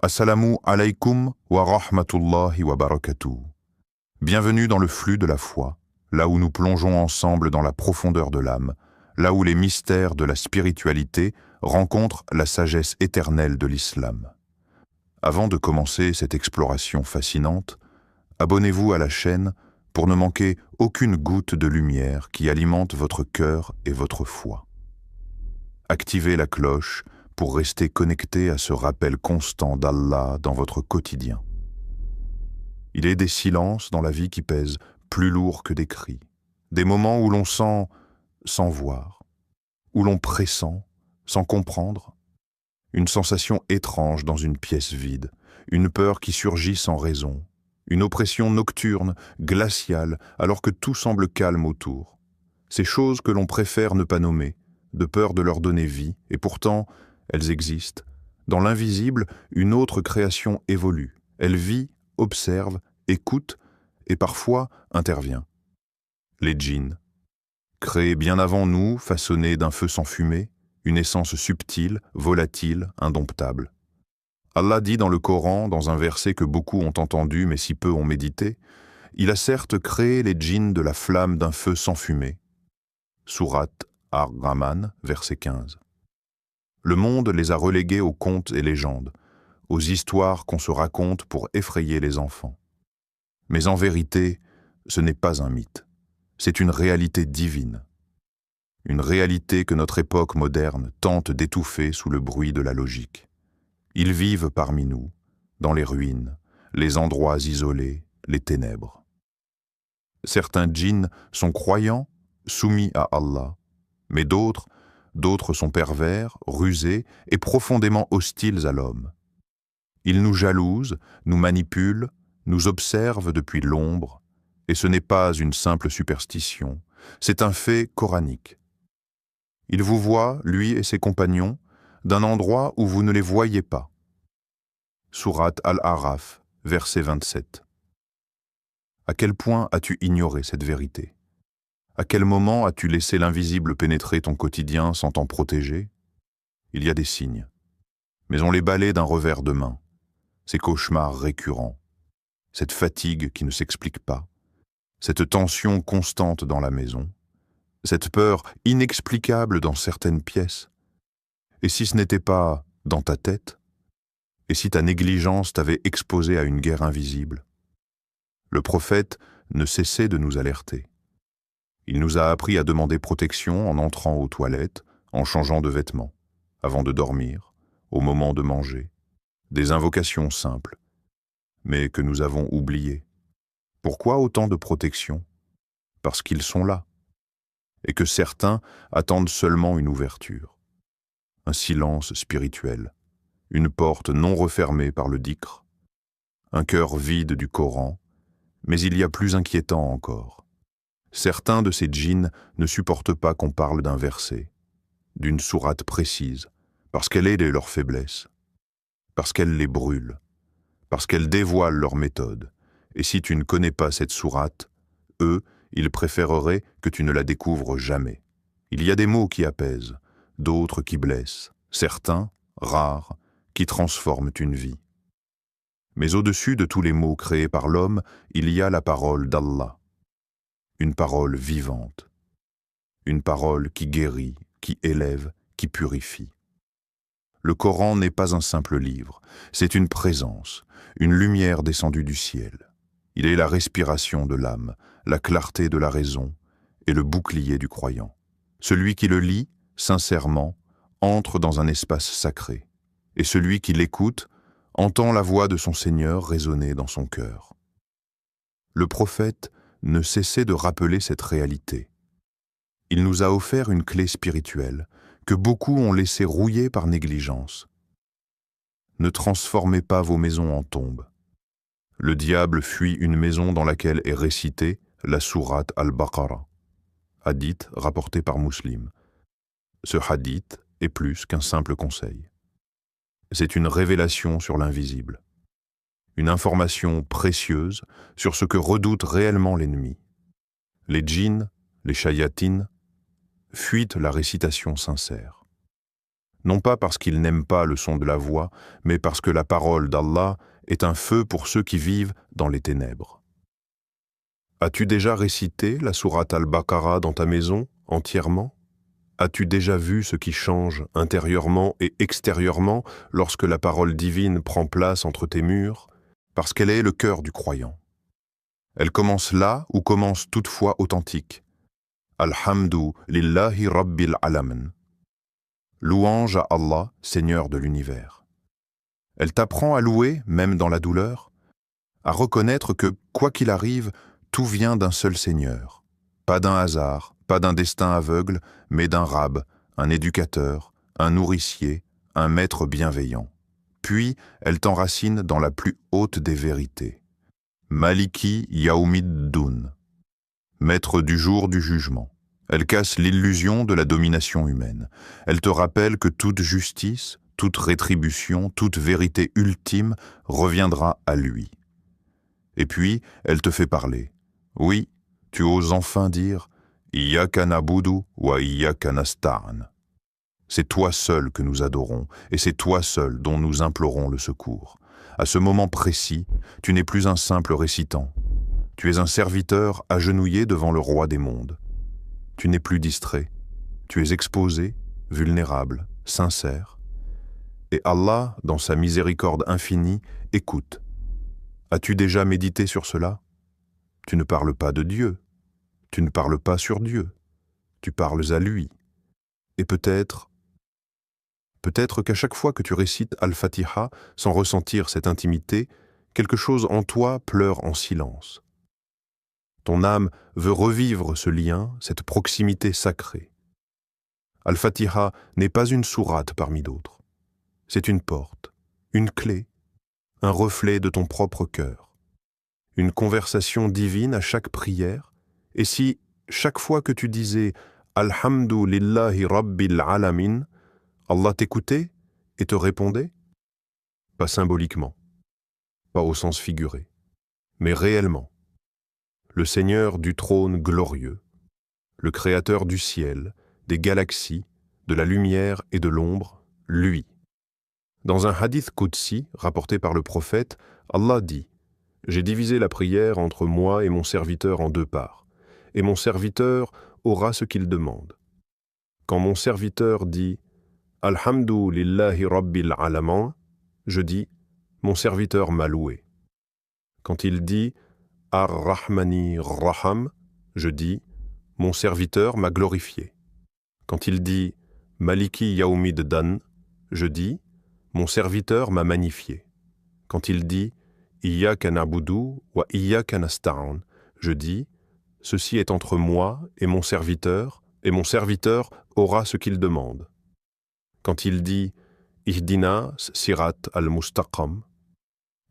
Assalamu alaykum wa rahmatullahi wa barakatuh. Bienvenue dans le flux de la foi, là où nous plongeons ensemble dans la profondeur de l'âme, là où les mystères de la spiritualité rencontrent la sagesse éternelle de l'islam. Avant de commencer cette exploration fascinante, abonnez-vous à la chaîne pour ne manquer aucune goutte de lumière qui alimente votre cœur et votre foi. Activez la cloche pour rester connecté à ce rappel constant d'Allah dans votre quotidien. Il est des silences dans la vie qui pèsent plus lourd que des cris, des moments où l'on sent sans voir, où l'on pressent sans comprendre, une sensation étrange dans une pièce vide, une peur qui surgit sans raison, une oppression nocturne, glaciale, alors que tout semble calme autour. Ces choses que l'on préfère ne pas nommer, de peur de leur donner vie, et pourtant, elles existent. Dans l'invisible, une autre création évolue. Elle vit, observe, écoute, et parfois intervient. Les djinns. Créés bien avant nous, façonnés d'un feu sans fumée, une essence subtile, volatile, indomptable. Allah dit dans le Coran, dans un verset que beaucoup ont entendu mais si peu ont médité, il a certes créé les djinns de la flamme d'un feu sans fumée. Sourate Ar-Rahman, verset 15. Le monde les a relégués aux contes et légendes, aux histoires qu'on se raconte pour effrayer les enfants. Mais en vérité, ce n'est pas un mythe, c'est une réalité divine. Une réalité que notre époque moderne tente d'étouffer sous le bruit de la logique. Ils vivent parmi nous, dans les ruines, les endroits isolés, les ténèbres. Certains djinns sont croyants, soumis à Allah, mais d'autres sont pervers, rusés et profondément hostiles à l'homme. Ils nous jalousent, nous manipulent, nous observent depuis l'ombre, et ce n'est pas une simple superstition, c'est un fait coranique. Il vous voit, lui et ses compagnons, d'un endroit où vous ne les voyez pas. Sourate Al-Araf, verset 27. À quel point as-tu ignoré cette vérité ? À quel moment as-tu laissé l'invisible pénétrer ton quotidien sans t'en protéger ? Il y a des signes, mais on les balaie d'un revers de main. Ces cauchemars récurrents, cette fatigue qui ne s'explique pas, cette tension constante dans la maison, cette peur inexplicable dans certaines pièces. Et si ce n'était pas dans ta tête ? Et si ta négligence t'avait exposé à une guerre invisible ? Le prophète ne cessait de nous alerter. Il nous a appris à demander protection en entrant aux toilettes, en changeant de vêtements, avant de dormir, au moment de manger. Des invocations simples, mais que nous avons oubliées. Pourquoi autant de protection ? Parce qu'ils sont là, et que certains attendent seulement une ouverture, un silence spirituel, une porte non refermée par le dhikr, un cœur vide du Coran, mais il y a plus inquiétant encore. Certains de ces djinns ne supportent pas qu'on parle d'un verset, d'une sourate précise, parce qu'elle est leur faiblesse, parce qu'elle les brûle, parce qu'elle dévoile leur méthode. Et si tu ne connais pas cette sourate, eux, ils préféreraient que tu ne la découvres jamais. Il y a des mots qui apaisent, d'autres qui blessent, certains, rares, qui transforment une vie. Mais au-dessus de tous les mots créés par l'homme, il y a la parole d'Allah. Une parole vivante, une parole qui guérit, qui élève, qui purifie. Le Coran n'est pas un simple livre, c'est une présence, une lumière descendue du ciel. Il est la respiration de l'âme, la clarté de la raison et le bouclier du croyant. Celui qui le lit, sincèrement, entre dans un espace sacré, et celui qui l'écoute entend la voix de son Seigneur résonner dans son cœur. Le prophète ne cessait de rappeler cette réalité. Il nous a offert une clé spirituelle que beaucoup ont laissé rouiller par négligence. Ne transformez pas vos maisons en tombes. Le diable fuit une maison dans laquelle est récitée la sourate Al-Baqarah, hadith rapporté par Muslim. Ce hadith est plus qu'un simple conseil. C'est une révélation sur l'invisible. Une information précieuse sur ce que redoute réellement l'ennemi. Les djinns, les shayatines, fuient la récitation sincère. non pas parce qu'ils n'aiment pas le son de la voix, mais parce que la parole d'Allah est un feu pour ceux qui vivent dans les ténèbres. As-tu déjà récité la sourate Al-Baqarah dans ta maison, entièrement? As-tu déjà vu ce qui change intérieurement et extérieurement lorsque la parole divine prend place entre tes murs? Parce qu'elle est le cœur du croyant. Elle commence là où commence toute foi authentique. Alhamdu lillahi rabbil alamin. Louange à Allah, Seigneur de l'univers. Elle t'apprend à louer, même dans la douleur, à reconnaître que, quoi qu'il arrive, tout vient d'un seul Seigneur. Pas d'un hasard, pas d'un destin aveugle, mais d'un rab, un éducateur, un nourricier, un maître bienveillant. Puis, elle t'enracine dans la plus haute des vérités. Maliki Yaoumiddun, maître du jour du jugement. Elle casse l'illusion de la domination humaine. Elle te rappelle que toute justice, toute rétribution, toute vérité ultime reviendra à lui. Et puis, elle te fait parler. Oui, tu oses enfin dire « Iyyaka na'budu wa iyyaka nasta'in ». C'est toi seul que nous adorons, et c'est toi seul dont nous implorons le secours. À ce moment précis, tu n'es plus un simple récitant. Tu es un serviteur agenouillé devant le roi des mondes. Tu n'es plus distrait. Tu es exposé, vulnérable, sincère. Et Allah, dans sa miséricorde infinie, écoute. As-tu déjà médité sur cela? Tu ne parles pas de Dieu. Tu ne parles pas sur Dieu. Tu parles à lui. Et peut-être qu'à chaque fois que tu récites Al-Fatiha sans ressentir cette intimité, quelque chose en toi pleure en silence. Ton âme veut revivre ce lien, cette proximité sacrée. Al-Fatiha n'est pas une sourate parmi d'autres. C'est une porte, une clé, un reflet de ton propre cœur. Une conversation divine à chaque prière, et si, chaque fois que tu disais « Alhamdu lillahi rabbil alamin », Allah t'écoutait et te répondait? Pas symboliquement, pas au sens figuré, mais réellement. Le Seigneur du trône glorieux, le Créateur du ciel, des galaxies, de la lumière et de l'ombre, lui. Dans un hadith qudsi rapporté par le prophète, Allah dit « J'ai divisé la prière entre moi et mon serviteur en deux parts, et mon serviteur aura ce qu'il demande. Quand mon serviteur dit « Alhamdu lillahi rabbil alamin », je dis « Mon serviteur m'a loué ». Quand il dit « Ar-Rahmani Raham », je dis « Mon serviteur m'a glorifié ». Quand il dit « Maliki Yaoumiddin », je dis « Mon serviteur m'a magnifié ». Quand il dit « Iyyaka na'budu wa iyyaka nasta'in », je dis « Ceci est entre moi et mon serviteur aura ce qu'il demande ». Quand il dit « Ihdina sirat al-mustaqam »,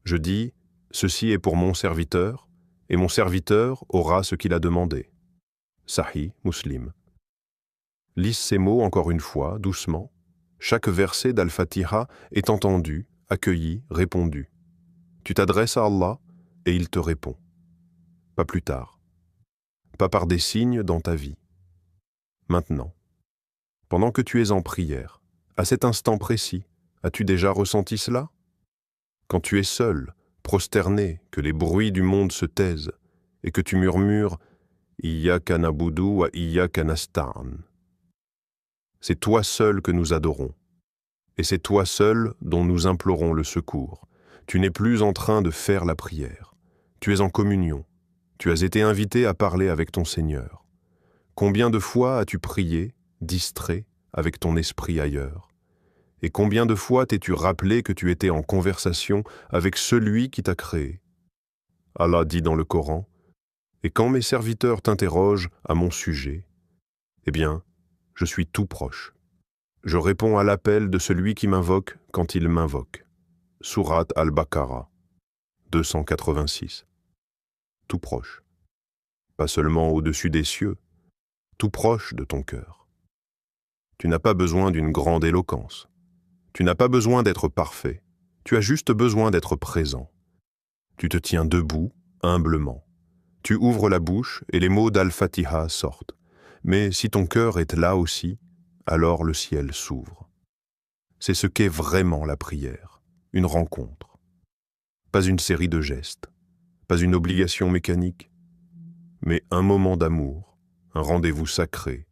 je dis « Ceci est pour mon serviteur, et mon serviteur aura ce qu'il a demandé ». Sahih Muslim. Lise ces mots encore une fois, doucement. Chaque verset d'Al-Fatiha est entendu, accueilli, répondu. Tu t'adresses à Allah et il te répond. Pas plus tard. Pas par des signes dans ta vie. Maintenant. Pendant que tu es en prière, à cet instant précis, as-tu déjà ressenti cela? Quand tu es seul, prosterné, que les bruits du monde se taisent, et que tu murmures « Iyyaka na'budu wa iyyaka nasta'in ». C'est toi seul que nous adorons, et c'est toi seul dont nous implorons le secours. Tu n'es plus en train de faire la prière. Tu es en communion. Tu as été invité à parler avec ton Seigneur. Combien de fois as-tu prié, distrait, avec ton esprit ailleurs? Et combien de fois t'es-tu rappelé que tu étais en conversation avec celui qui t'a créé? Allah dit dans le Coran, « Et quand mes serviteurs t'interrogent à mon sujet, eh bien, je suis tout proche. Je réponds à l'appel de celui qui m'invoque quand il m'invoque. » Sourate Al-Baqarah, 286. Tout proche. Pas seulement au-dessus des cieux, tout proche de ton cœur. Tu n'as pas besoin d'une grande éloquence. Tu n'as pas besoin d'être parfait. Tu as juste besoin d'être présent. Tu te tiens debout, humblement. Tu ouvres la bouche et les mots d'Al-Fatiha sortent. Mais si ton cœur est là aussi, alors le ciel s'ouvre. C'est ce qu'est vraiment la prière, une rencontre. Pas une série de gestes, pas une obligation mécanique, mais un moment d'amour, un rendez-vous sacré,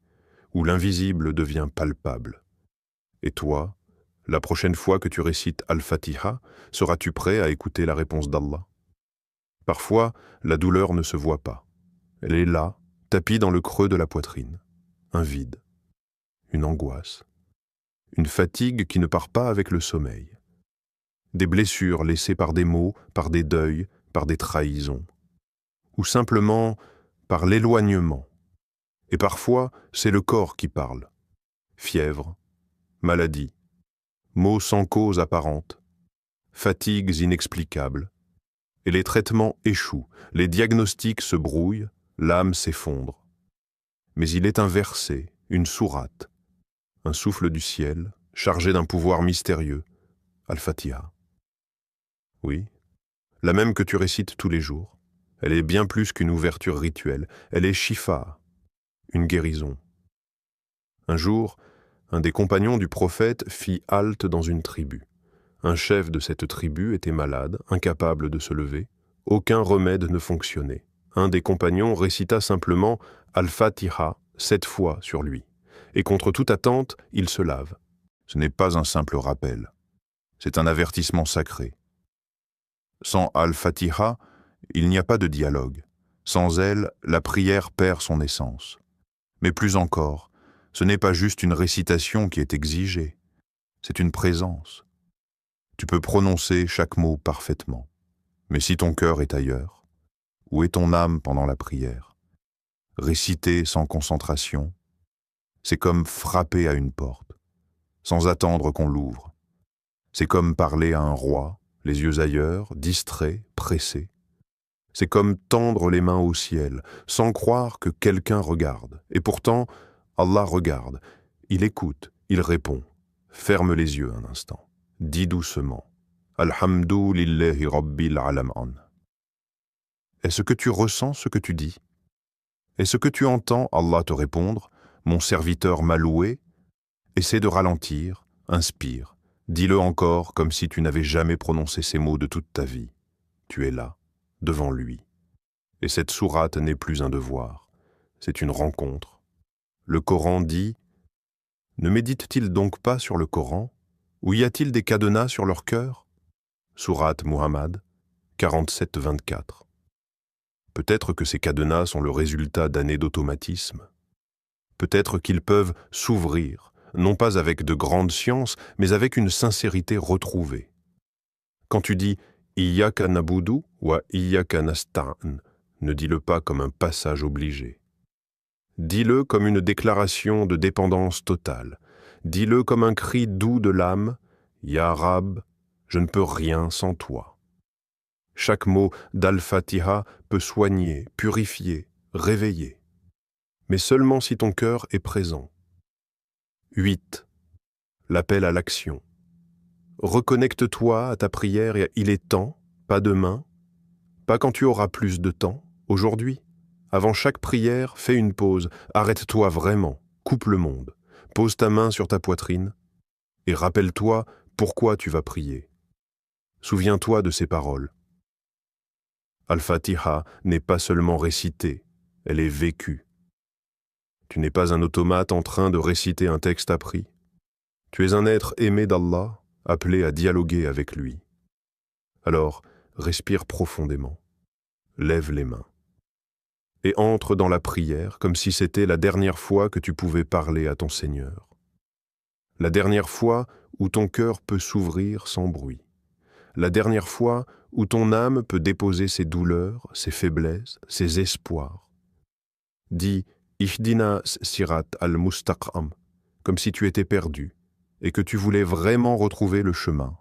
où l'invisible devient palpable. Et toi, la prochaine fois que tu récites Al-Fatiha, seras-tu prêt à écouter la réponse d'Allah? Parfois, la douleur ne se voit pas. Elle est là, tapie dans le creux de la poitrine. Un vide, une angoisse, une fatigue qui ne part pas avec le sommeil. Des blessures laissées par des mots, par des deuils, par des trahisons. Ou simplement par l'éloignement. Et parfois, c'est le corps qui parle. Fièvre, maladie, maux sans cause apparente, fatigues inexplicables. Et les traitements échouent, les diagnostics se brouillent, l'âme s'effondre. Mais il est un verset, une sourate, un souffle du ciel, chargé d'un pouvoir mystérieux, Al-Fatiha. Oui, la même que tu récites tous les jours. Elle est bien plus qu'une ouverture rituelle, elle est shifa, une guérison. Un jour, un des compagnons du prophète fit halte dans une tribu. Un chef de cette tribu était malade, incapable de se lever. Aucun remède ne fonctionnait. Un des compagnons récita simplement Al-Fatiha 7 fois sur lui. Et contre toute attente, il se lave. Ce n'est pas un simple rappel. C'est un avertissement sacré. Sans Al-Fatiha, il n'y a pas de dialogue. Sans elle, la prière perd son essence. Mais plus encore, ce n'est pas juste une récitation qui est exigée. C'est une présence. Tu peux prononcer chaque mot parfaitement. Mais si ton cœur est ailleurs, où est ton âme pendant la prière? Réciter sans concentration, c'est comme frapper à une porte, sans attendre qu'on l'ouvre. C'est comme parler à un roi, les yeux ailleurs, distrait, pressé. C'est comme tendre les mains au ciel, sans croire que quelqu'un regarde. Et pourtant, Allah regarde, il écoute, il répond. Ferme les yeux un instant. Dis doucement. Alhamdu lillahi rabbil alamin. Est-ce que tu ressens ce que tu dis? Est-ce que tu entends Allah te répondre? Mon serviteur m'a loué? Essaie de ralentir, inspire. Dis-le encore comme si tu n'avais jamais prononcé ces mots de toute ta vie. Tu es là, devant lui. Et cette sourate n'est plus un devoir, c'est une rencontre. Le Coran dit « Ne médite-t-il donc pas sur le Coran? Ou y a-t-il des cadenas sur leur cœur ?» Sourate Muhammad 47-24. Peut-être que ces cadenas sont le résultat d'années d'automatisme. Peut-être qu'ils peuvent s'ouvrir, non pas avec de grandes sciences, mais avec une sincérité retrouvée. Quand tu dis « Iyyaka nabudu wa iyyaka nasta'in », ne dis-le pas comme un passage obligé. Dis-le comme une déclaration de dépendance totale. Dis-le comme un cri doux de l'âme « Ya Rab, je ne peux rien sans toi ». Chaque mot d'Al-Fatiha peut soigner, purifier, réveiller. Mais seulement si ton cœur est présent. 8. L'appel à l'action. Reconnecte-toi à ta prière et il est temps, pas demain, pas quand tu auras plus de temps, aujourd'hui. Avant chaque prière, fais une pause, arrête-toi vraiment, coupe le monde, pose ta main sur ta poitrine et rappelle-toi pourquoi tu vas prier. Souviens-toi de ces paroles. Al-Fatiha n'est pas seulement récitée, elle est vécue. Tu n'es pas un automate en train de réciter un texte appris. Tu es un être aimé d'Allah, appelé à dialoguer avec lui. Alors, respire profondément, lève les mains et entre dans la prière comme si c'était la dernière fois que tu pouvais parler à ton Seigneur. La dernière fois où ton cœur peut s'ouvrir sans bruit. La dernière fois où ton âme peut déposer ses douleurs, ses faiblesses, ses espoirs. Dis « Ihdina sirat al-mustaqam » comme si tu étais perdu et que tu voulais vraiment retrouver le chemin.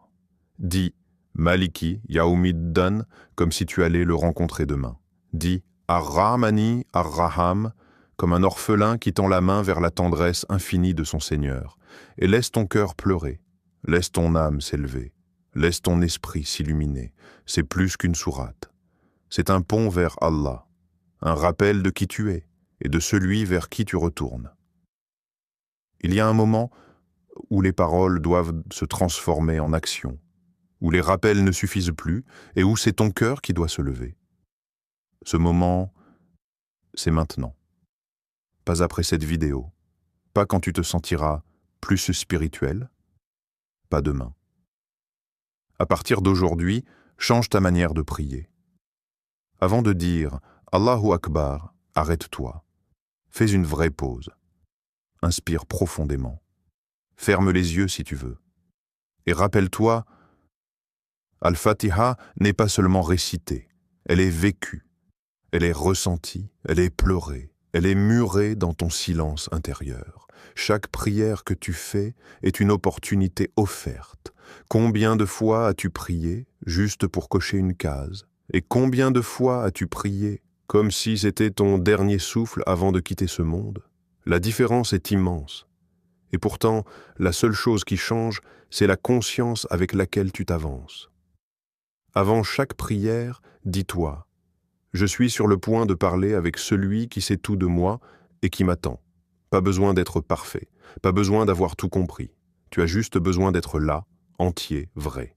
Dis « Maliki yaumiddan » comme si tu allais le rencontrer demain. Dis « Ar-Rahmani Ar-Raham » comme un orphelin qui tend la main vers la tendresse infinie de son Seigneur. Et laisse ton cœur pleurer, laisse ton âme s'élever. Laisse ton esprit s'illuminer. C'est plus qu'une sourate. C'est un pont vers Allah, un rappel de qui tu es et de celui vers qui tu retournes. Il y a un moment, où les paroles doivent se transformer en action, où les rappels ne suffisent plus et où c'est ton cœur qui doit se lever. Ce moment, c'est maintenant. Pas après cette vidéo, pas quand tu te sentiras plus spirituel, pas demain. À partir d'aujourd'hui, change ta manière de prier. Avant de dire « Allahu Akbar », arrête-toi. Fais une vraie pause. Inspire profondément. Ferme les yeux si tu veux. Et rappelle-toi, Al-Fatiha n'est pas seulement récitée, elle est vécue, elle est ressentie, elle est pleurée, elle est murée dans ton silence intérieur. Chaque prière que tu fais est une opportunité offerte. Combien de fois as-tu prié juste pour cocher une case? Et combien de fois as-tu prié comme si c'était ton dernier souffle avant de quitter ce monde? La différence est immense. Et pourtant, la seule chose qui change, c'est la conscience avec laquelle tu t'avances. Avant chaque prière, dis-toi « Je suis sur le point de parler avec celui qui sait tout de moi et qui m'attend. Pas besoin d'être parfait, pas besoin d'avoir tout compris. Tu as juste besoin d'être là, entier, vrai. »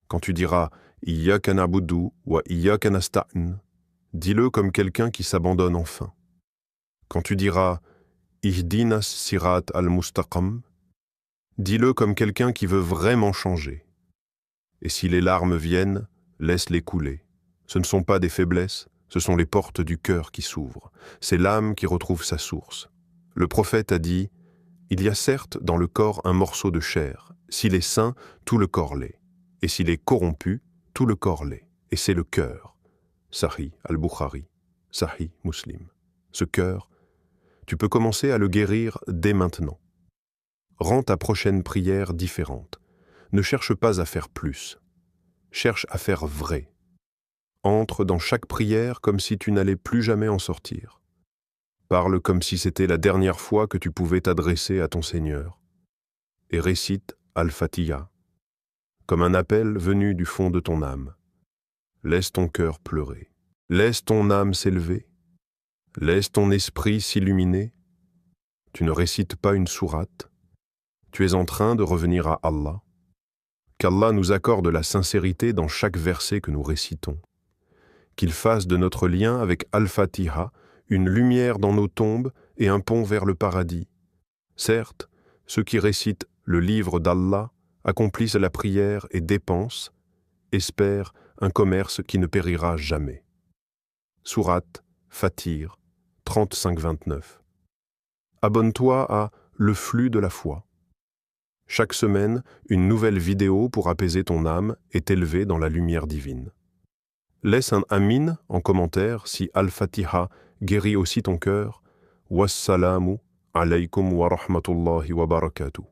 Quand tu diras « Iyyaka na'budu wa iyyaka nasta'in », dis-le comme quelqu'un qui s'abandonne enfin. Quand tu diras « Ihdinas sirat al-mustaqam », dis-le comme quelqu'un qui veut vraiment changer. Et si les larmes viennent, laisse-les couler. Ce ne sont pas des faiblesses, ce sont les portes du cœur qui s'ouvrent. C'est l'âme qui retrouve sa source. Le prophète a dit « Il y a certes dans le corps un morceau de chair. S'il est sain, tout le corps l'est. Et s'il est corrompu, tout le corps l'est. Et c'est le cœur. » Sahih al-Bukhari, Sahih Muslim. Ce cœur, tu peux commencer à le guérir dès maintenant. Rends ta prochaine prière différente. Ne cherche pas à faire plus. Cherche à faire vrai. Entre dans chaque prière comme si tu n'allais plus jamais en sortir. Parle comme si c'était la dernière fois que tu pouvais t'adresser à ton Seigneur. Et récite Al-Fatiha, comme un appel venu du fond de ton âme. Laisse ton cœur pleurer. Laisse ton âme s'élever. Laisse ton esprit s'illuminer. Tu ne récites pas une sourate. Tu es en train de revenir à Allah. Qu'Allah nous accorde la sincérité dans chaque verset que nous récitons. Qu'il fasse de notre lien avec Al-Fatiha une lumière dans nos tombes et un pont vers le paradis. Certes, ceux qui récitent le livre d'Allah accomplissent la prière et dépensent, espèrent un commerce qui ne périra jamais. Sourate Fatir 35-29. Abonne-toi à Le Flux de la foi. Chaque semaine, une nouvelle vidéo pour apaiser ton âme et t'élever dans la lumière divine. Laisse un amin en commentaire si Al-Fatiha guérit aussi ton cœur. Wassalamu alaykum wa rahmatullahi wa barakatuh.